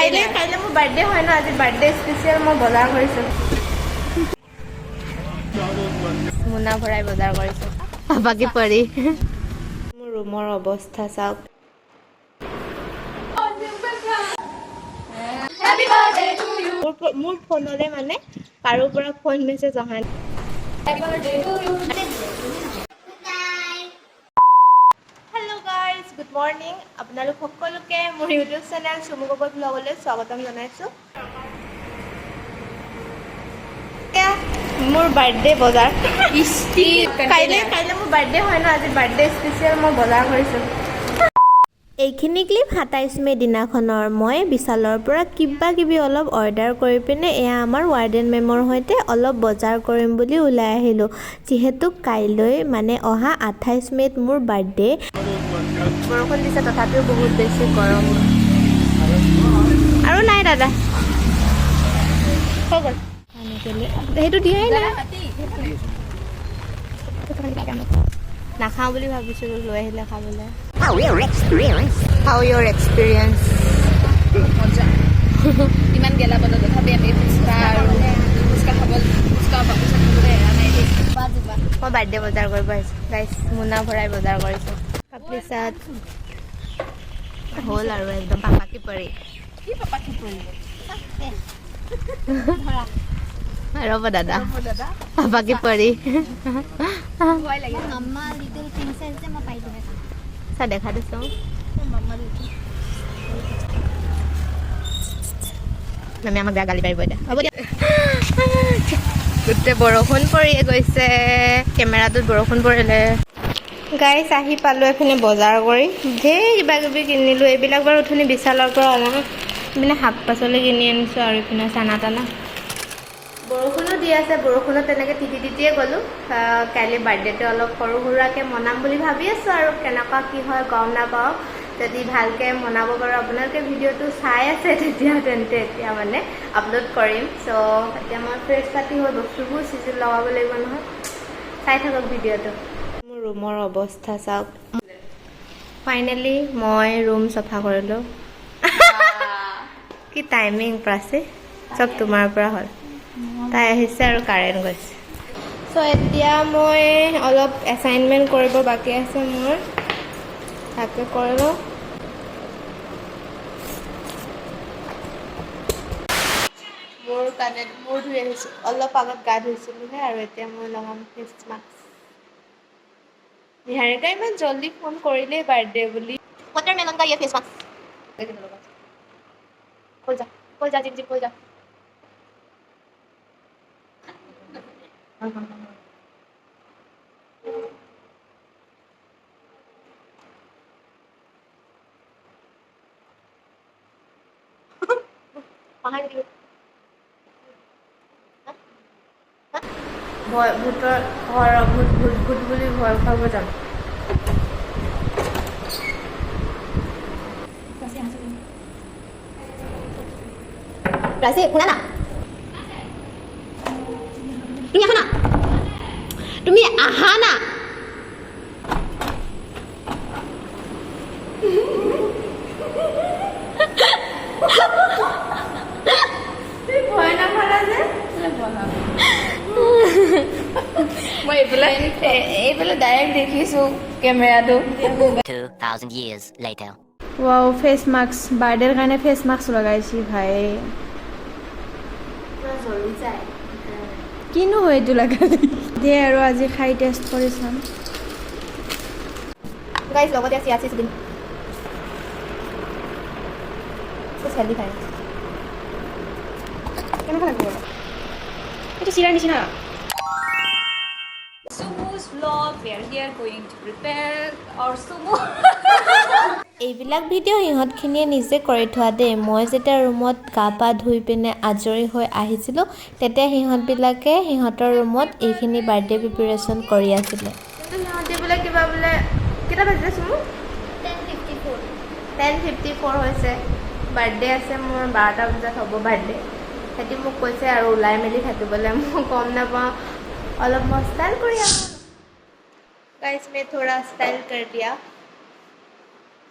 কাইলে মোৰ বাৰ্থডে হয় ন আজি বাৰ্থডে স্পেচিয়েল মই বজাৰ কৰিছোঁ মোনা ভৰাই বজাৰ কৰিছোঁ বাকী পৰি মোৰ ৰুমৰ অৱস্থা চাওক মোৰ ফোনলে মানে কাৰো পৰা ফোন মেছেজ অহা নাই হেল্ল' গাইজ গুড মৰ্ণিং আপোনালোক সকলোকে মোৰ ইউটিউব চেনেল চুমু গগৈ ব্লগলৈ স্বাগতম জনাইছোঁ মোৰ বাৰ্থডে বজাৰ কাইলে মোৰ বাৰ্থডে হয় ন আজি বাৰ্থডে স্পেচিয়েল মই বজাৰ কৰিছোঁ এইখিনি ক্লিপ 27 মে দিনাখনৰ মই বিশালৰ পৰা কিবা অলপ অৰ্ডাৰ কৰি পিনে এয়া আমাৰ ৱাৰ্ডেন মেমৰ সৈতে অলপ বজাৰ কৰিম বুলি ওলাই আহিলোঁ যিহেতু কাইলৈ মানে অহা 28 মেত মোৰ বাৰ্থডে বৰষুণ দিছে তথাপিও বহুত বেছি গৰম আৰু নাই দাদা হৈ গ'ল সেইটো দিয়াই নাই নাখাওঁ বুলি ভাবিছিলোঁ লৈ আহিলে খাবলৈ How your experience? ইমান গেলা বতৰ তথাপি আমি ফুচকা আৰু ফুচকা মই বাৰ্থডে বজাৰ কৰিব আহিছোঁ গাইছ মোনা ভৰাই বজাৰ কৰিছোঁ তাৰপিছত হ'ল আৰু একদম পাপাকি পৰি ৰ'ব দাদা পাপাকি পৰি চা দেখা দিছোঁ মেমে আমাক বেয়া গালি পাৰিব এতিয়া হ'ব দিয়া গোটেই বৰষুণ পৰিয়ে গৈছে কেমেৰাটোত বৰষুণ পৰিলে গাইছ আহি পালোঁ এইপিনে বজাৰ কৰি ঢেৰ কিবাকিবি কিনিলোঁ এইবিলাক বাৰু উঠনি বিশালৰ পৰা অনা এইপিনে শাক পাচলি কিনি আনিছোঁ আৰু এইপিনে চানা তানা বৰষুণো দি আছে বৰষুণত তেনেকৈ তিতিয়ে গ'লোঁ কাইলৈ বাৰ্থডেটো অলপ সৰু সুৰাকৈ মনাম বুলি ভাবি আছোঁ আৰু কেনেকুৱা কি হয় গম নাপাওঁ যদি ভালকৈ মনাব পাৰোঁ আপোনালোকে ভিডিঅ'টো চাই আছে তেন্তে এতিয়া মানে আপলোড কৰিম চ' এতিয়া মই ফ্ৰেছ পাতি হৈ বস্তুবোৰ চিজিল লগাব লাগিব নহয় চাই থাকক ভিডিঅ'টো মোৰ ৰুমৰ অৱস্থা চাওক ফাইনেলি মই ৰুম চাফা কৰিলোঁ কি টাইমিং প্ৰাচী চব তোমাৰ পৰা হ'ল তাই আহিছে আৰু কাৰেণ্ট গৈছে চ' এতিয়া মই অলপ এছাইনমেণ্ট কৰিব বাকী আছে মোৰ তাকে কৰি লওঁ মোৰ কাৰণে মূৰ ধুই আহিছোঁ অলপ আগত গা ধুইছিলোঁহে আৰু এতিয়া মই লগাম ফেচ মাস্ক নিহাৰিকা ইমান জল্দি ফোন কৰিলেই বাৰ্থডে বুলি ৱাটাৰমেলন কা ইয়ে ফেচ মাস্ক কৈ যা জিপ কৈ যা ভয় ভূতৰ ঘৰ ভূত বুলি ভয় খুৱাব যাম ৰাজি শুনা না তুমি আহা না ভয় নাপালা যে মই এইফালে ডাইৰেক্ট দেখিছোঁ কেমেৰাটো 2000 years later wow face mask बार्डेर কাৰণে फेस मास्क লগাইছি ভাই জ্বলি যায় কিনো হয় এইটো লগালি দে আৰু আজি খাই টেষ্ট কৰি চাম গাইছ লগতে আছে আছে দিন চেলি খাই কেনেকুৱা লাগিব এইটো চিৰাৰ নিচিনা Sumu's vlog, we are here going to prepare our sumo. এইবিলাক ভিডিঅ' সিহঁতখিনিয়ে নিজে কৰি থোৱা দেই মই যেতিয়া ৰুমত গা পা ধুই পিনে আজৰি হৈ আহিছিলোঁ তেতিয়া সিহঁতবিলাকে সিহঁতৰ ৰুমত এইখিনি বাৰ্থডে প্ৰিপেৰেশ্যন কৰি আছিলে কিন্তু সিহঁতে বোলে কিবা বোলে কেইটা বাজিলে চুমু 10:54 হৈছে বাৰ্থডে আছে মোৰ 12টা বজাত হ'ব বাৰ্থডে সিহঁতি মোক কৈছে আৰু ওলাই মেলি থাকিবলৈ মই গম নাপাওঁ অলপ মই ষ্টাইল কৰি আহোঁ गाइस मैं थोड़ा स्टाइल कर दिया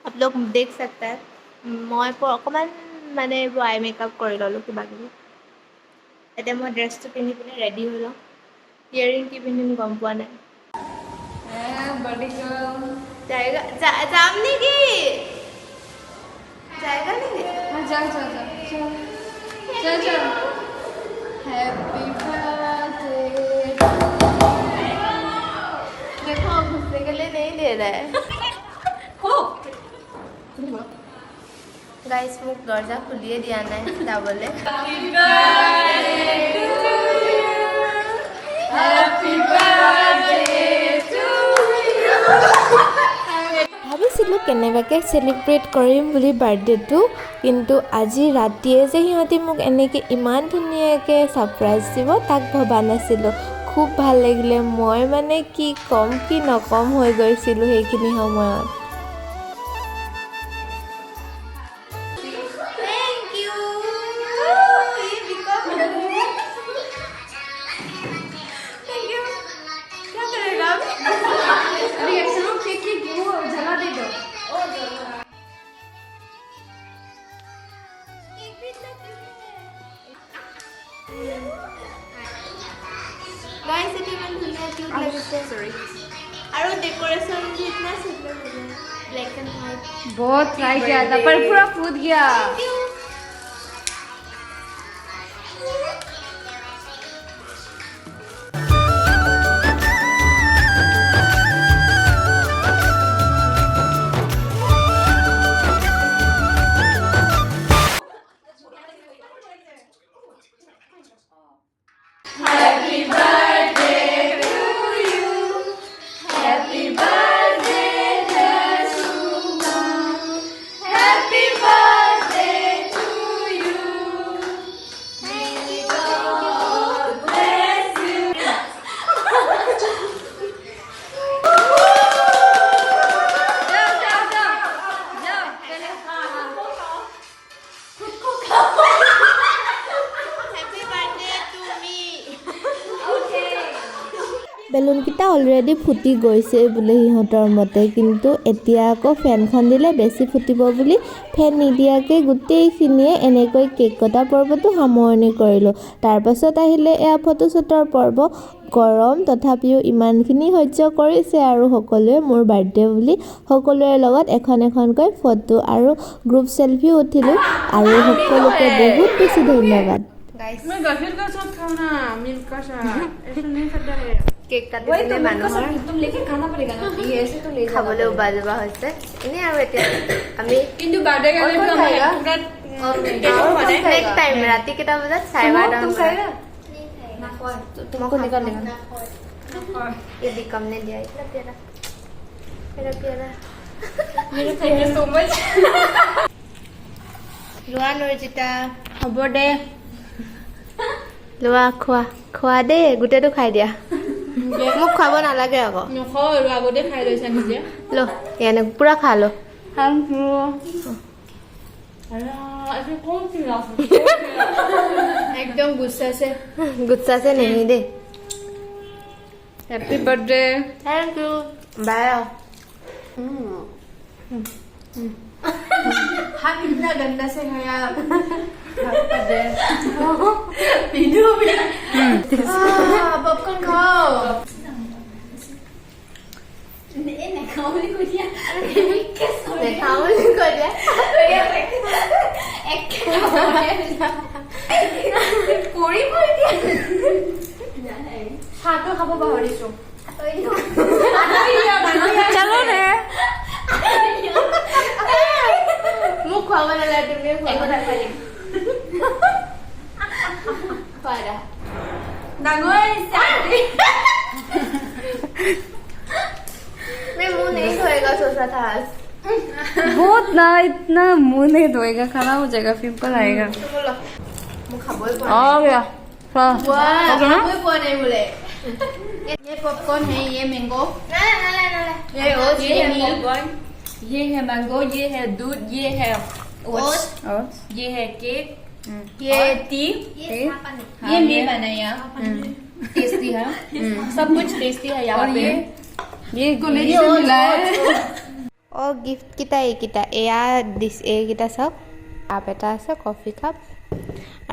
आप लोग देख सकते हैं मैं अकमान মানে এইবোৰ আই মেকআপ কৰি ল'লোঁ কিবা কিবি এতিয়া মই ড্ৰেছটো পিন্ধি পিনে ৰেডি হৈ লওঁ ইয়েৰিং কি পিন্ধিম গম পোৱা নাই যাম নেকি जाएगा नहीं जा हैप्पी बर्थडे देखो घुसने के लिए नहीं दे रहा है हो गाइस मुझ दरजा खुलिए दिया ना जाबले हैप्पी बर्थडे टू ভাবিছিলোঁ কেনেবাকৈ চেলিব্ৰেট কৰিম বুলি বাৰ্থডেটো কিন্তু আজি ৰাতিয়ে যে সিহঁতে মোক এনেকৈ ইমান ধুনীয়াকৈ ছাৰপ্ৰাইজ দিব তাক ভবা নাছিলোঁ খুব ভাল লাগিলে মই মানে কি ক'ম কি নক'ম হৈ গৈছিলোঁ সেইখিনি সময়ত थैंक यू थैंक यू क्या करेगा अभी ऐसा केक वो जला दे दो गाइस इट इवन धुनिया क्यूट लगते सॉरी और डेकोरेशन भी इतना सुंदर है ब्लैक एंड व्हाइट बहुत ट्राई किया था पर पूरा फूट गया বেলুনকেইটা অলৰেডি ফুটি গৈছে বোলে সিহঁতৰ মতে কিন্তু এতিয়া আকৌ ফেনখন দিলে বেছি ফুটিব বুলি ফেন নিদিয়াকৈ গোটেইখিনিয়ে এনেকৈ কেক কটা পৰ্বটো সামৰণি কৰিলোঁ তাৰপাছত আহিলে এয়া ফটোশ্বুটৰ পৰ্ব গৰম তথাপিও ইমানখিনি সহ্য কৰিছে আৰু সকলোৱে মোৰ বাৰ্থডে বুলি সকলোৰে লগত এখন এখনকৈ ফটো আৰু গ্ৰুপ চেলফি উঠিলোঁ আৰু সকলোকে বহুত বেছি ধন্যবাদ गाइस मैं गाजर का साथ खाना मिल्क का साथ ऐसा नहीं खाता है केक काटिले মানুহৰ तुम लेके खाना पड़ेगा ना ये ऐसे तो ले খাবলৈ উবা যোৱা হৈছে এনে আৰু এতিয়া আমি किंतु बर्थडे का दिन तो खाएगा? पूरा नेक्स्ट टाइम राति केटा बजात 12:30 तुम खाएगा तुमको निकालेगा ये भी कम ने दिया इतना प्यारा मेरा प्यारा थैंक यू सो मच লোৱা নৰজিতা হ'ব দে লোৱা খোৱা খোৱা দে গোটেইটো খাই দিয়া মোক খাব নালাগে আকৌ নখৰ আগতে খাই লৈছা নিজে লো এনে পুৰা খা লো थैंक यू अरे ऐसे कौन सी रात एकदम गुस्सा से गुस्सा से नहीं दे happy birthday thank you bye हाथ इतना गंदा से खाया पॉपकॉर्न खाओ চাহটো খাব পাহৰিছো চলো নে মোক খুৱাব নালাগে তুমি ডাঙৰ मैं मुंह नहीं धोएगा सोचा था आज बहुत ना इतना मुंह नहीं धोएगा खराब हो जाएगा पिंपल आएगा बोलो मुंह खाबोई आ गया खाबोई पड़े बोले ये पॉपकॉर्न है ये मैंगो ना ये ओट्स ये है पॉपकॉर्न ये है मैंगो ये है दूध ये है ओट्स ये है केक ये टी ये मैं बनाया टेस्टी है सब कुछ टेस्टी है यहाँ पे ये ओ गिफ्ट किता एकिता एया दिस एकिता सब কাপ এটা আছে কফি কাপ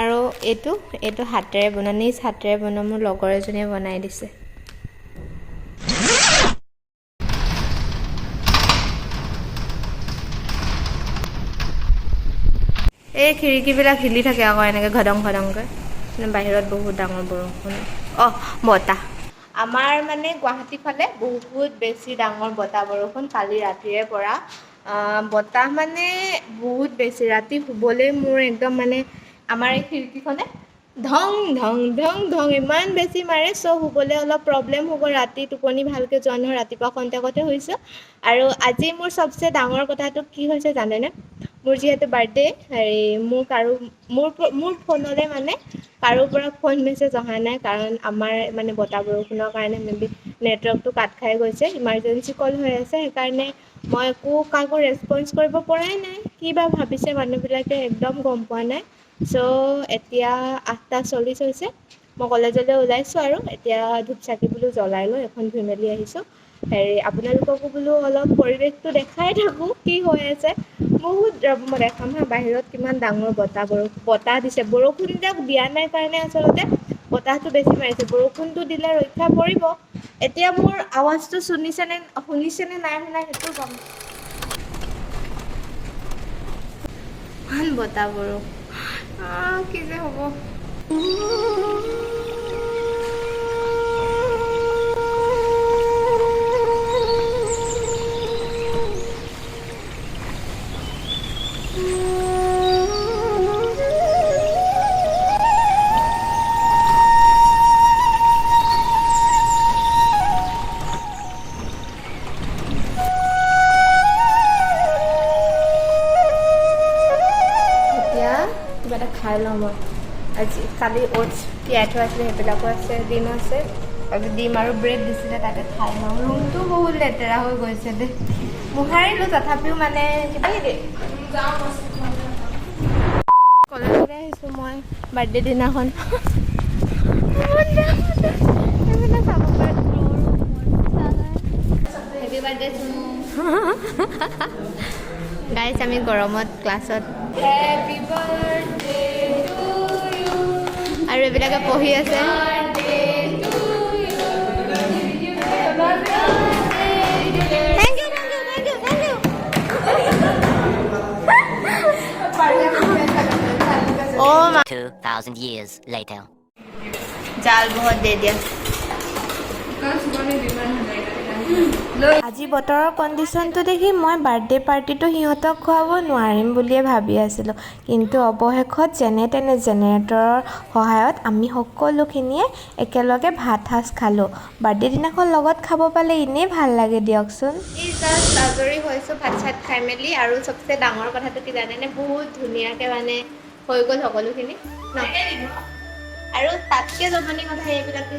আৰু এইটো হাতেৰে বনোৱা নিজ হাতেৰে বনোৱা মোৰ লগৰ এজনীয়ে বনাই দিছে এই খিৰিকীবিলাক হিলি থাকে আকৌ এনেকৈ ঘডং ঘডংকৈ বাহিৰত বহুত ডাঙৰ বৰষুণ বতাহ আমাৰ মানে গুৱাহাটী ফালে বহুত বেছি ডাঙৰ বতাহ বৰষুণ কালি ৰাতিৰে পৰা বতাহ মানে বহুত বেছি ৰাতি শুবলৈ মোৰ একদম মানে আমাৰ এই খিৰিকীখনে ধং ধং ধং ধং ইমান বেছি মাৰে চ' শুবলৈ অলপ প্ৰব্লেম হ'ব ৰাতি টোপনি ভালকৈ যোৱা নহয় ৰাতিপুৱা খন্তেকতে শুইছোঁ আৰু আজি মোৰ চবচে ডাঙৰ কথাটো কি হৈছে জানেনে মোৰ যিহেতু বাৰ্থডে হেৰি মোৰ ফোনলৈ মানে কাৰো পৰা ফোন মেছেজ অহা নাই কাৰণ আমাৰ মানে বতাহ বৰষুণৰ কাৰণে মেবি নেটৱৰ্কটো কাট খাই গৈছে ইমাৰ্জেঞ্চি কল হৈ আছে সেইকাৰণে মই কাকো ৰেছপন্স কৰিব পৰাই নাই কি বা ভাবিছে মানুহবিলাকে একদম গম পোৱা নাই চ' এতিয়া 8:40 হৈছে মই কলেজলৈ ওলাইছোঁ আৰু এতিয়া ধূপ চাকি বোলো জ্বলাই লৈ এখন ধুই মেলি আহিছোঁ হেৰি আপোনালোককো বোলো অলপ পৰিৱেশটো দেখাই থাকোঁ কি হৈ আছে বহুত মই দেখাম হা বাহিৰত কিমান ডাঙৰ বতাহ দিছে বৰষুণবিলাক দিয়া নাই কাৰণে আচলতে বতাহটো বেছি মাৰিছে বৰষুণটো দিলে ৰক্ষা পৰিব এতিয়া মোৰ আৱাজটো শুনিছেনে নাই শুনা সেইটো গম ইমান বতাহ বৰষুণ কি যে হ'ব কিবা এটা খাই লওঁ মই আজি কালি অ'টছ তিয়াই থোৱা আছিলে সেইবিলাকো আছে ডিম আছে আজি ডিম আৰু ব্ৰেড দিছিলে তাতে খাই লওঁ ৰুমটো বহুত লেতেৰা হৈ গৈছে দেই মোহাৰিলোঁ তথাপিও মানে কিবা কলেজলৈ আহিছোঁ মই বাৰ্থডে দিনাখন চাব পাৰে হেপী বাৰ্থডে চুনু গাইছ আমি গৰমত ক্লাছত হেপী বাৰ্থডে টু ইউ আৰু এইবিলাকে পঢ়ি আছে থেংক ইউ 2,000 years later. জাল বহুত দে দিয়া আজি বতৰৰ কণ্ডিশ্যনটো দেখি মই বাৰ্থডে পাৰ্টিটো সিহঁতক খুৱাব নোৱাৰিম বুলিয়ে ভাবি আছিলোঁ কিন্তু অৱশেষত যেনে তেনে জেনেৰেটৰৰ সহায়ত আমি সকলোখিনিয়ে একেলগে ভাত সাজ খালোঁ বাৰ্থডে দিনাখন লগত খাব পালে এনেই ভাল লাগে দিয়কচোন এই জাষ্ট আজৰি হৈছোঁ ভাত চাত খাই মেলি আৰু চবচে ডাঙৰ কথাটো কি জানেনে বহুত ধুনীয়াকৈ মানে হৈ গ'ল সকলোখিনি ন আৰু তাতকৈ জমনি কথা এইবিলাকে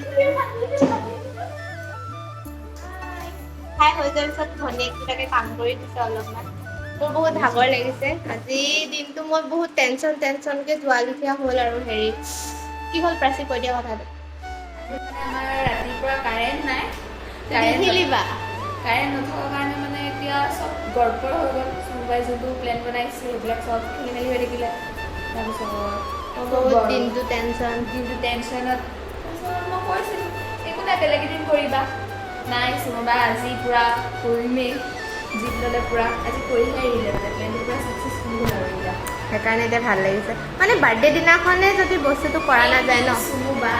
খাই হৈ যোৱাৰ পিছত ভনীয়েকবিলাকে কাম কৰি দিছে অলপমান মোৰ বহুত ভাগৰ লাগিছে আজি দিনটো মই বহুত টেনশ্যনকৈ যোৱা লিখীয়া হ'ল আৰু হেৰি কি হ'ল প্ৰাচী কৈ দিয়া কথাটো আমাৰ ৰাতিপুৱা কাৰেণ্ট নাই নিহিলিবা কাৰেণ্ট নথকাৰ কাৰণে মানে এতিয়া চব গড়পৰ হৈ গ'ল কোনোবাই যোনটো প্লেন বনাইছে সেইবিলাক চব খেলি মেলি হৈ থাকিলে তাৰপিছত বহুত দিনটো টেনশ্যনত মই কৈছিলোঁ একো নাই বেলেগ এদিন কৰিবা নাই চুমবা আজি পূৰা কৰিমেই জিত ল'লে পূৰা আজি কৰিহে এৰিলে মানে প্লেনটো পূৰা ছাকচেছফুল হ'ল আৰু এতিয়া সেইকাৰণে এতিয়া ভাল লাগিছে মানে বাৰ্থডে দিনাখনে যদি বস্তুটো কৰা নাযায় ন চুমবা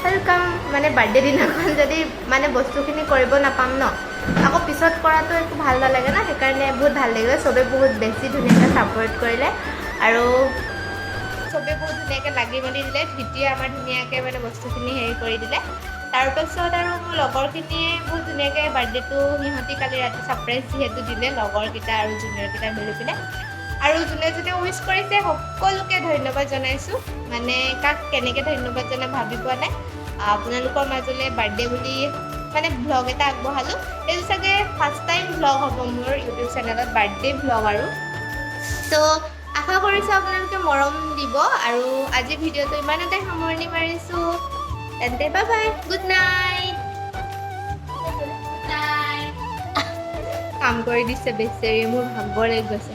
ৱেলকাম মানে বাৰ্থডে দিনাখন যদি মানে বস্তুখিনি কৰিব নাপাম ন আকৌ পিছত কৰাটো একো ভাল নালাগে ন সেইকাৰণে বহুত ভাল লাগিলে চবেই বহুত বেছি ধুনীয়াকৈ ছাপোৰ্ট কৰিলে আৰু চবেই বহুত ধুনীয়াকৈ লাগি মেলি দিলে ধুতিয়ে আমাৰ ধুনীয়াকৈ মানে বস্তুখিনি হেৰি কৰি দিলে তাৰপাছত আৰু মোৰ লগৰখিনিয়ে বহুত ধুনীয়াকৈ বাৰ্থডেটো সিহঁতি কালি ৰাতি ছাৰপ্ৰাইজ যিহেতু দিলে লগৰকেইটা আৰু জুনিয়ৰকেইটা মিলি পিনে আৰু যোনে যোনে উইচ কৰিছে সকলোকে ধন্যবাদ জনাইছোঁ মানে কাক কেনেকৈ ধন্যবাদ জনাই ভাবি পোৱা নাই আপোনালোকৰ মাজলৈ বাৰ্থডে বুলি মানে ভ্লগ এটা আগবঢ়ালোঁ এইটো চাগে ফাৰ্ষ্ট টাইম ভ্লগ হ'ব মোৰ ইউটিউব চেনেলত বাৰ্থডে ভ্লগ আৰু ত' আশা কৰিছোঁ আপোনালোকে মৰম দিব আৰু আজি ভিডিঅ'টো ইমানতে সামৰণি মাৰিছোঁ তেন্তে বাই বাই গুড নাইট কাম কৰি দিছে বেচেৰি মোৰ ভাগৰ লাগি গৈছে